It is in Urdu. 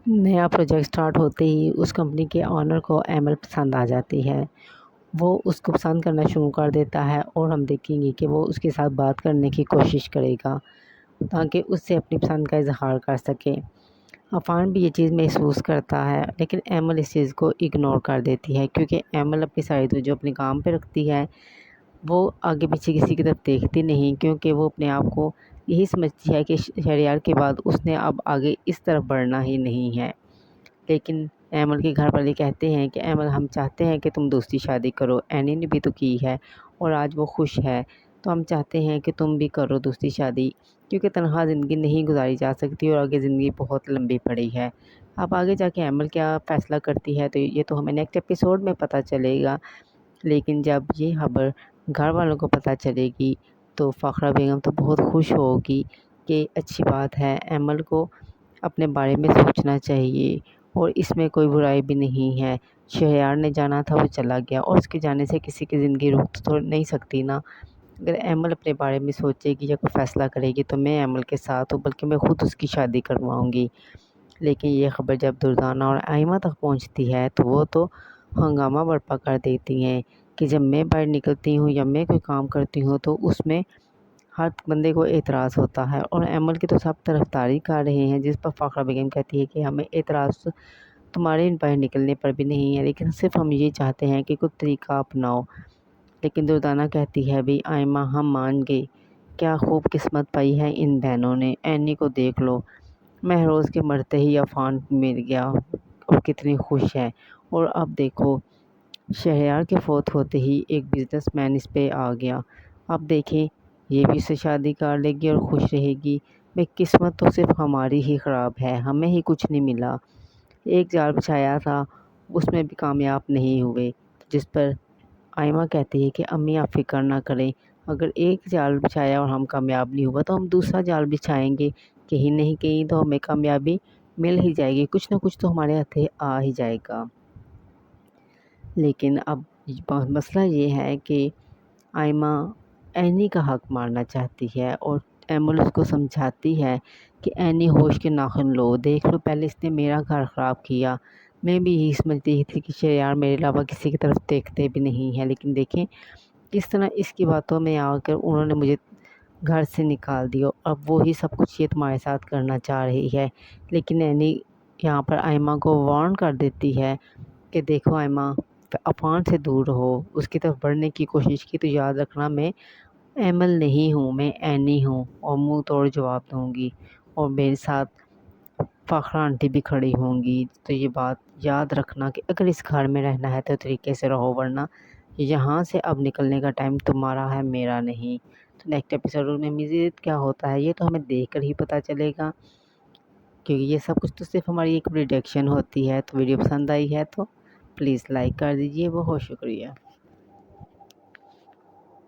نیا پروجیکٹ سٹارٹ ہوتے ہی اس کمپنی کے آنر کو ایمل پسند آ جاتی ہے۔ وہ اس کو پسند کرنا شروع کر دیتا ہے اور ہم دیکھیں گے کہ وہ اس کے ساتھ بات کرنے کی کوشش کرے گا تاکہ اس سے اپنی پسند کا اظہار کر سکے۔ عفان بھی یہ چیز محسوس کرتا ہے لیکن ایمل اس چیز کو اگنور کر دیتی ہے کیونکہ ایمل اپنی ساری توجہ اپنے کام پہ رکھتی ہے۔ وہ آگے پیچھے کسی کی طرف دیکھتی نہیں کیونکہ وہ اپنے آپ کو یہی سمجھتی ہے کہ شہریار کے بعد اس نے اب آگے اس طرف بڑھنا ہی نہیں ہے۔ لیکن ایمل کے گھر والے کہتے ہیں کہ ایمل ہم چاہتے ہیں کہ تم دوسری شادی کرو، اینی نے بھی تو کی ہے اور آج وہ خوش ہے، تو ہم چاہتے ہیں کہ تم بھی کرو دوسری شادی کیونکہ تنہا زندگی نہیں گزاری جا سکتی اور آگے زندگی بہت لمبی پڑی ہے۔ اب آگے جا کے ایمل کیا فیصلہ کرتی ہے تو یہ تو ہمیں نیکسٹ ایپیسوڈ میں پتہ چلے گا۔ لیکن جب یہ خبر گھر والوں کو پتہ چلے گی تو فاخرہ بیگم تو بہت خوش ہوگی کہ اچھی بات ہے، ایمل کو اپنے بارے میں سوچنا چاہیے اور اس میں کوئی برائی بھی نہیں ہے۔ شہریار نے جانا تھا، وہ چلا گیا اور اس کے جانے سے کسی کی زندگی رک تو نہیں سکتی نا۔ اگر ایمل اپنے بارے میں سوچے گی یا کوئی فیصلہ کرے گی تو میں ایمل کے ساتھ ہوں، بلکہ میں خود اس کی شادی کرواؤں گی۔ لیکن یہ خبر جب دردانہ اور آئمہ تک پہنچتی ہے تو وہ تو ہنگامہ برپا کر دیتی ہیں کہ جب میں باہر نکلتی ہوں یا میں کوئی کام کرتی ہوں تو اس میں ہر بندے کو اعتراض ہوتا ہے اور ایمل کی تو سب طرفداری کر رہے ہیں، جس پر فاخرہ بیگم کہتی ہے کہ ہمیں اعتراض تمہارے باہر نکلنے پر بھی نہیں ہے، لیکن صرف ہم یہ چاہتے ہیں کہ کچھ طریقہ اپناؤ۔ لیکن دردانہ کہتی ہے بھی آئمہ ہم مان گئے، کیا خوب قسمت پائی ہے ان بہنوں نے، اینی کو دیکھ لو، مہروز کے مرتے ہی عفان مل گیا اور کتنی خوش ہے، اور اب دیکھو شہریار کے فوت ہوتے ہی ایک بزنس مین اس پہ آ گیا، اب دیکھیں یہ بھی اسے شادی کر لے گی اور خوش رہے گی۔ میں قسمت تو صرف ہماری ہی خراب ہے، ہمیں ہی کچھ نہیں ملا، ایک جال بچھایا تھا اس میں بھی کامیاب نہیں ہوئے، جس پر آئمہ کہتی ہے کہ امی آپ فکر نہ کریں، اگر ایک جال بچھایا اور ہم کامیاب نہیں ہوا تو ہم دوسرا جال بچھائیں گے، کہیں نہیں کہیں تو ہمیں کامیابی مل ہی جائے گی، کچھ نہ کچھ تو ہمارے ہاتھ آ ہی جائے گا۔ لیکن اب مسئلہ یہ ہے کہ آئمہ اینی کا حق مارنا چاہتی ہے اور ایمل اس کو سمجھاتی ہے کہ اینی ہوش کے ناخن لو، دیکھ لو پہلے اس نے میرا گھر خراب کیا، میں بھی یہی سمجھتی تھی کہ شہریار میرے علاوہ کسی کی طرف دیکھتے بھی نہیں ہیں، لیکن دیکھیں کس طرح اس کی باتوں میں آ کر انہوں نے مجھے گھر سے نکال دیا، اب وہی سب کچھ یہ تمہارے ساتھ کرنا چاہ رہی ہے۔ لیکن اینی یہاں پر آئمہ کو وارن کر دیتی ہے کہ دیکھو آئمہ عفان سے دور رہو، اس کی طرف بڑھنے کی کوشش کی تو یاد رکھنا میں ایمل نہیں ہوں، میں اینی ہوں، اور منہ توڑ جواب دوں گی اور میرے ساتھ فاخرہ آنٹی بھی کھڑی ہوں گی، تو یہ بات یاد رکھنا کہ اگر اس گھر میں رہنا ہے تو طریقے سے رہو، ورنہ یہاں سے اب نکلنے کا ٹائم تمہارا ہے، میرا نہیں۔ تو نیکسٹ ایپیسوڈ میں مزید کیا ہوتا ہے یہ تو ہمیں دیکھ کر ہی پتہ چلے گا، کیونکہ یہ سب کچھ تو صرف ہماری ایک پریڈکشن ہوتی ہے۔ تو ویڈیو پسند آئی ہے تو پلیز لائک کر دیجیے، بہت شکریہ۔